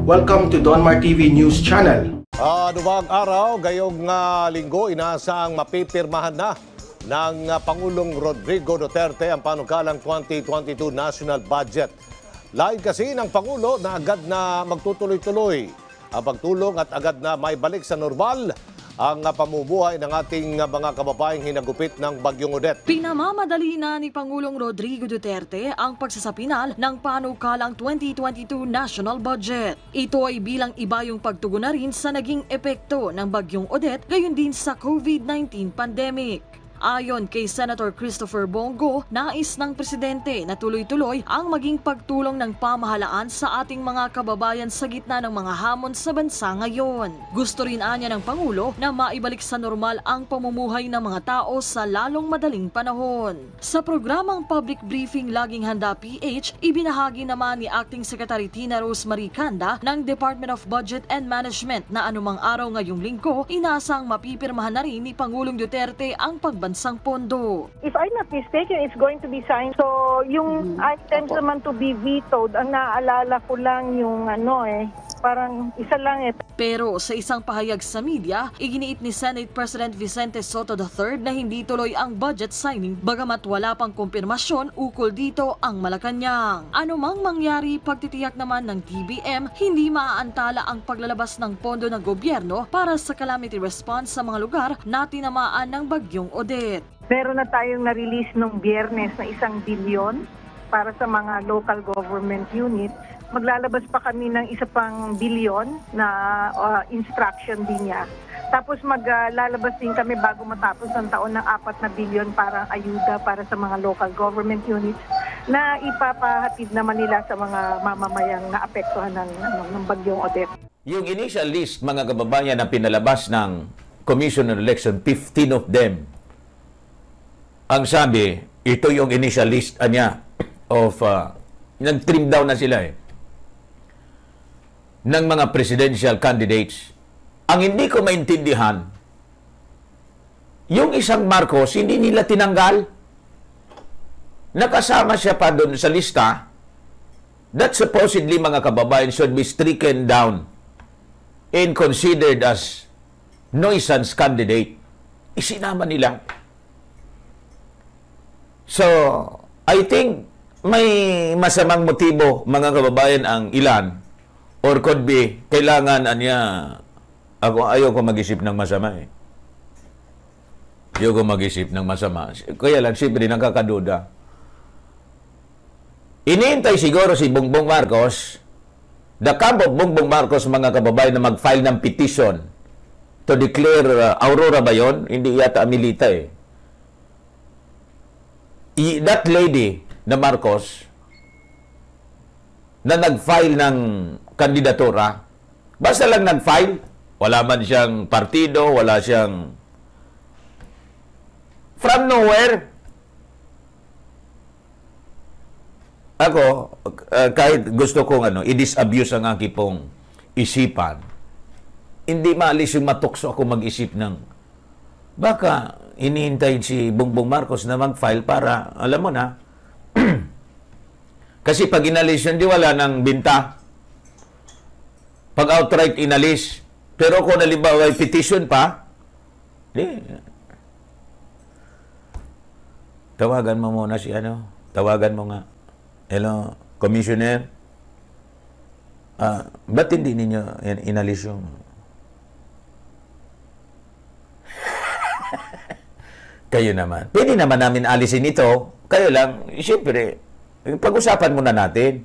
Welcome to Donmar TV News Channel. Duwag araw, gayong linggo, inaasang mapipirmahan na ng Pangulong Rodrigo Duterte ang panukalang 2022 National Budget. Lain kasi ng Pangulo na agad na magtutuloy-tuloy ang pagtulong at agad na maibalik sa normal ang pamumuhay ng ating mga kababayang hinagupit ng Bagyong Odette. Pinamamadali na ni Pangulong Rodrigo Duterte ang pagsasapinal ng panukalang 2022 National Budget. Ito ay bilang iba yung pagtugon na rin sa naging epekto ng Bagyong Odette, gayon din sa COVID-19 pandemic. Ayon kay Senator Christopher Bongo, nais ng presidente na tuloy-tuloy ang maging pagtulong ng pamahalaan sa ating mga kababayan sa gitna ng mga hamon sa bansa ngayon. Gusto rin anya ng Pangulo na maibalik sa normal ang pamumuhay ng mga tao sa lalong madaling panahon. Sa programang public briefing Laging Handa PH, ibinahagi naman ni Acting Secretary Tina Rose Maricanda ng Department of Budget and Management na anumang araw ngayong linggo, inasang mapipirmahan na rin ni Pangulong Duterte ang pagbansang pondo. If I'm not mistaken, it's going to be signed. So, yung items naman to be vetoed, ang naaalala ko lang yung parang isa lang Pero sa isang pahayag sa media, iginiit ni Senate President Vicente Soto III na hindi tuloy ang budget signing bagamat wala pang kumpirmasyon ukol dito ang Malacanang. Anumang mangyari, pagtitiyak naman ng TBM, hindi maaantala ang paglalabas ng pondo ng gobyerno para sa calamity response sa mga lugar na tinamaan ng Bagyong Odette. Meron na tayong na-release nung Biyernes na 1 bilyon para sa mga local government unit. Maglalabas pa kami ng 1 pang bilyon na instruction din niya. Tapos maglalabas din kami bago matapos ang taon ng 4 na bilyon para ayuda para sa mga local government units na ipapahatid naman nila sa mga mamamayang naapektuhan ng Bagyong Odette. Yung initial list, mga kababayan, na pinalabas ng Commission on Election, 15 of them, ang sabi, ito yung initial list niya of, nag-trim down na sila ng mga presidential candidates. Ang hindi ko maintindihan, yung isang Marcos, hindi nila tinanggal. Nakasama siya pa doon sa lista that supposedly, mga kababayan, should be stricken down and considered as nuisance candidate. Isinama nila. So, I think may masamang motibo, mga kababayan, ang ilan. Or could be, kailangan ayaw ko mag-isip ng masama Ayaw ko mag-isip ng masama. Kaya lang, siyempre, nakakaduda. Iniintay siguro si Bongbong Marcos, the camp of Bongbong Marcos, mga kababayan, na mag-file ng petition to declare Aurora ba yun? Hindi yata Amelita That lady na Marcos na nag-file ng kandidatura, basta lang nag-file, wala man siyang partido, wala siyang from nowhere. Ako, kahit gusto kong i-disabuse ang aking pong isipan, hindi maalis yung matukso ako mag-isip ng baka inihintayin si Bongbong Marcos na mag-file para, alam mo na, kasi pag inalis yun, di wala ng binta. Pag outright inalis, pero kung halimbawa ay petition pa, tawagan mo muna si tawagan mo nga. Hello, Commissioner, ba't hindi ninyo inalis yung kayo naman. Pwede naman namin alisin ito. Kayo lang, siyempre, pag-usapan muna natin.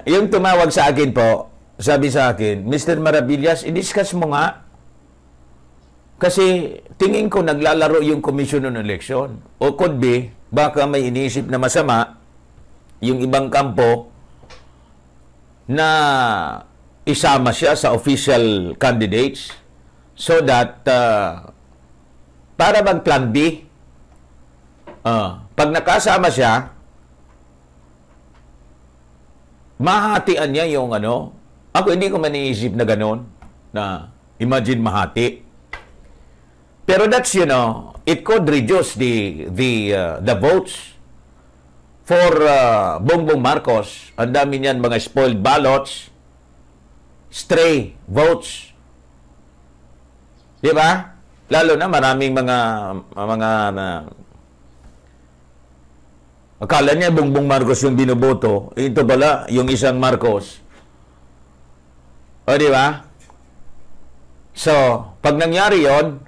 Yung tumawag sa akin po, sabi sa akin, Mr. Maravillas, i-discuss mo nga. Kasi tingin ko naglalaro yung Commission on Election. O could be, baka may iniisip na masama yung ibang kampo na isama siya sa official candidates so that para mag-plan B, pag nakasama siya, mahatian niya yung ako hindi ko maniisip na ganon, na imagine mahati. Pero that's, it could reduce the votes for Bongbong Marcos. Ang dami niyan mga spoiled ballots, stray votes. Di ba? Lalo na maraming mga akala niya Bongbong Marcos yung binoboto. Ito pala, yung isang Marcos. O, di ba? So, pag nangyari yon,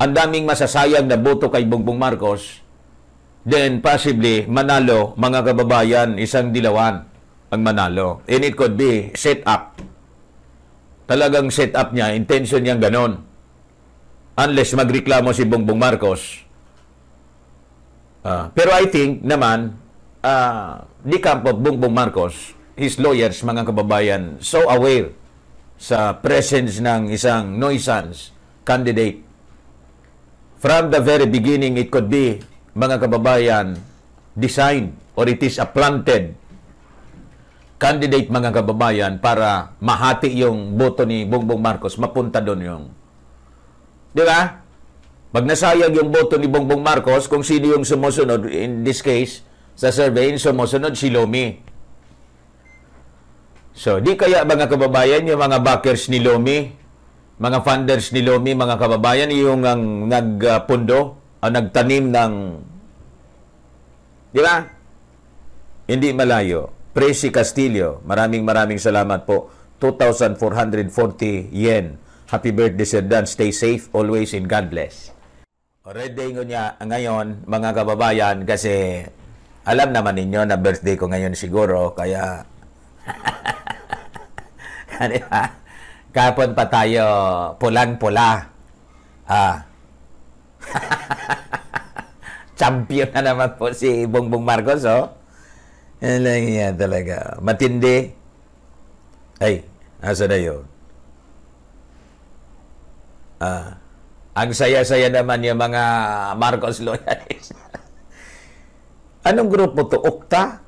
ang daming masasayang na boto kay Bongbong Marcos, then possibly, manalo, mga kababayan, isang dilawan ang manalo. And it could be set up. Talagang set up niya, intention niyang ganon. Unless magreklamo si Bongbong Marcos. Pero I think naman, the camp of Bongbong Marcos, his lawyers, mga kababayan, so aware sa presence ng isang nuisance candidate. From the very beginning, it could be, mga kababayan, designed or it is a planted candidate, mga kababayan, para mahati yung boto ni Bongbong Marcos, mapunta doon yung. Di ba? Pag nasayang yung boto ni Bongbong Marcos, kung sino yung sumusunod, in this case, sa survey, sumusunod si Lomi. So, di kaya mga kababayan, yung mga backers ni Lomi, mga funders ni Lomi, mga kababayan, yung ang nagpundo, ang nagtanim ng, di ba? Hindi malayo. Presi Castillo, maraming salamat po. 2,440 yen. Happy birthday, Sir Dan. Stay safe always and God bless. Red day ko niya ngayon, mga kababayan, kasi alam naman ninyo na birthday ko ngayon siguro, kaya kapon pa tayo pulang-pula. Champion na naman po si Bongbong Marcos, oh. Yan lang yan talaga. Matindi. Ay, asa na yun? Ang saya-saya naman yung mga Marcos loyalists. Anong grupo to? Okta?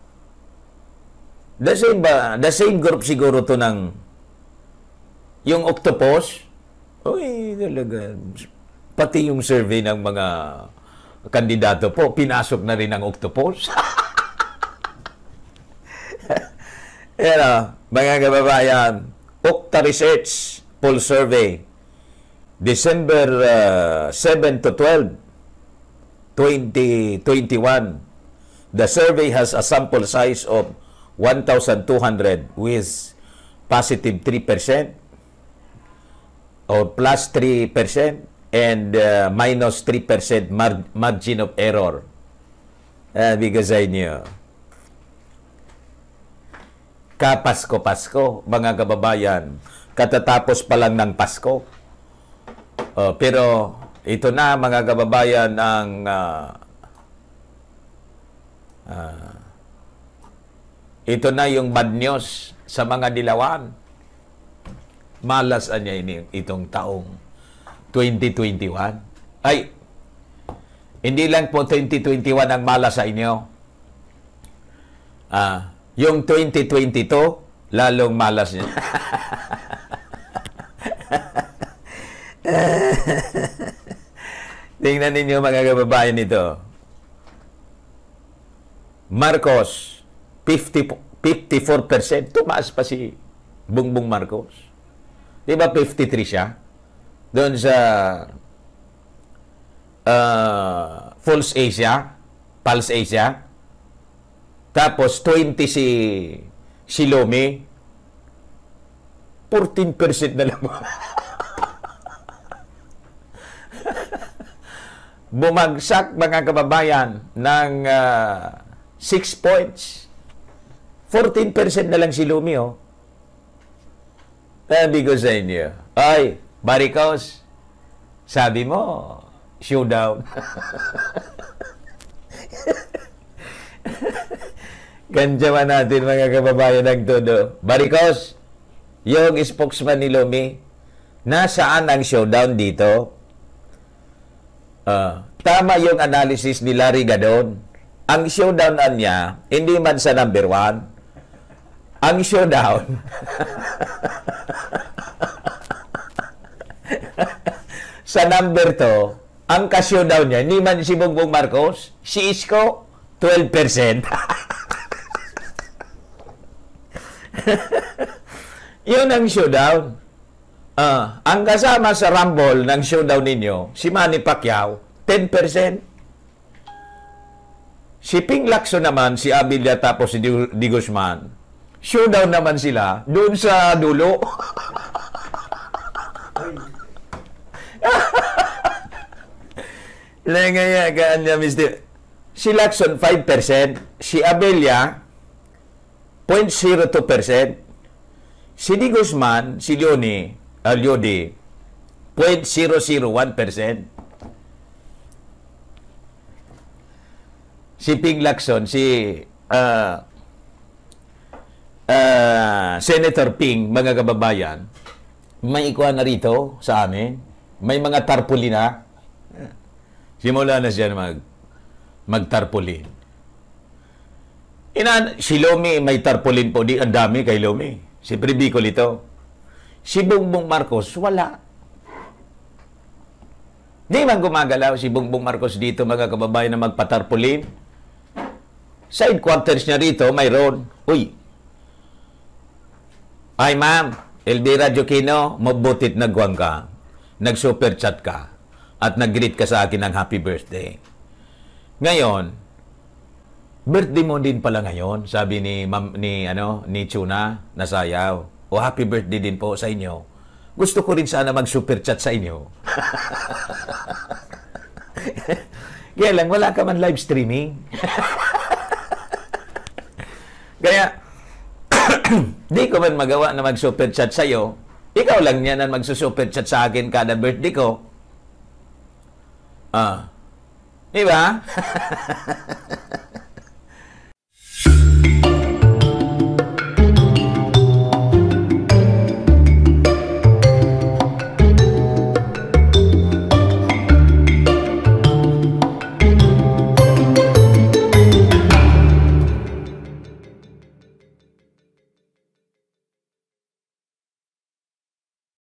The same ba? The same group siguro to ng yung Octopus? Uy, talaga. Pati yung survey ng mga kandidato po, pinasok na rin ang Octopus. Yan, mga kababayan, Okta Research Poll Survey, December 7 to 12, 2021. The survey has a sample size of 1,200 with positive 3% or plus 3% and minus 3% margin of error. Because I knew. Kapasko-Pasko, mga kababayan. Katatapos pa lang ng Pasko. Pero ito na, mga kababayan, ang ito na yung bad news sa mga dilawan. Malas niya itong taong 2021. Ay, hindi lang po 2021 ang malas sa inyo. Yung 2022, lalong malas niya. Tingnan ninyo, mga kababayan, ito. Marcos, 54%. Tumaas pa si Bongbong Marcos. Di ba 53 siya? Doon sa Pulse Asia. Tapos 20 si Lomi. 14% na lang. Bumagsak, mga kababayan, ng 6 points. 14% na lang si Lomi, oh. Sabi ko sa inyo, ay, Marcos, sabi mo, showdown. Ganyaman natin, mga kababayan, ng todo. Marcos, yung spokesman ni Lomi, nasaan ang showdown dito? Tama yung analysis ni Larry Gadon. Ang showdown niya, hindi man sa number 1. Ang showdown, sa number 2, ang ka-showdown niya, hindi man si Bongbong Marcos, si Isko, 12%. Yun ang showdown. Ang kasama sa Rumble ng showdown ninyo, si Manny Pacquiao, 10%. Si Ping Lacson naman, si Abilia tapos si Di Guzman, showdown naman sila doon sa dulo. Lengaya kanya, Mr. Si Lacson, 5%. Si Abilia, 0.02%. Si Di Guzman, si Leody, 0.001%. Si Ping Lacson, si Senator Ping, mga kababayan, may ikuha na rito sa amin. May mga tarpaulin na. Simula na siya magtarpaulin. Si Lomi, may tarpaulin po. Ang dami kay Lomi. Si Bicol ito. Si Bongbong Marcos, wala. Di man gumagalaw si Bongbong Marcos dito, mga kababayan, na magpatarpaulin. Sa headquarters niya rito, mayroon. Uy, ay ma'am, Elvira Joquino, mabutit nagwang ka. Nag-super chat ka. At nag-greet ka sa akin ng happy birthday. Ngayon, birthday mo din pala ngayon, sabi ni Chuna Nasayaw. O happy birthday din po sa inyo. Gusto ko rin sana mag-super chat sa inyo. Kaya lang, wala ka man live streaming. Kaya, di ko man magawa na mag-super chat sa iyo. Ikaw lang yan ang mag-super chat sa akin kada birthday ko. Di ba?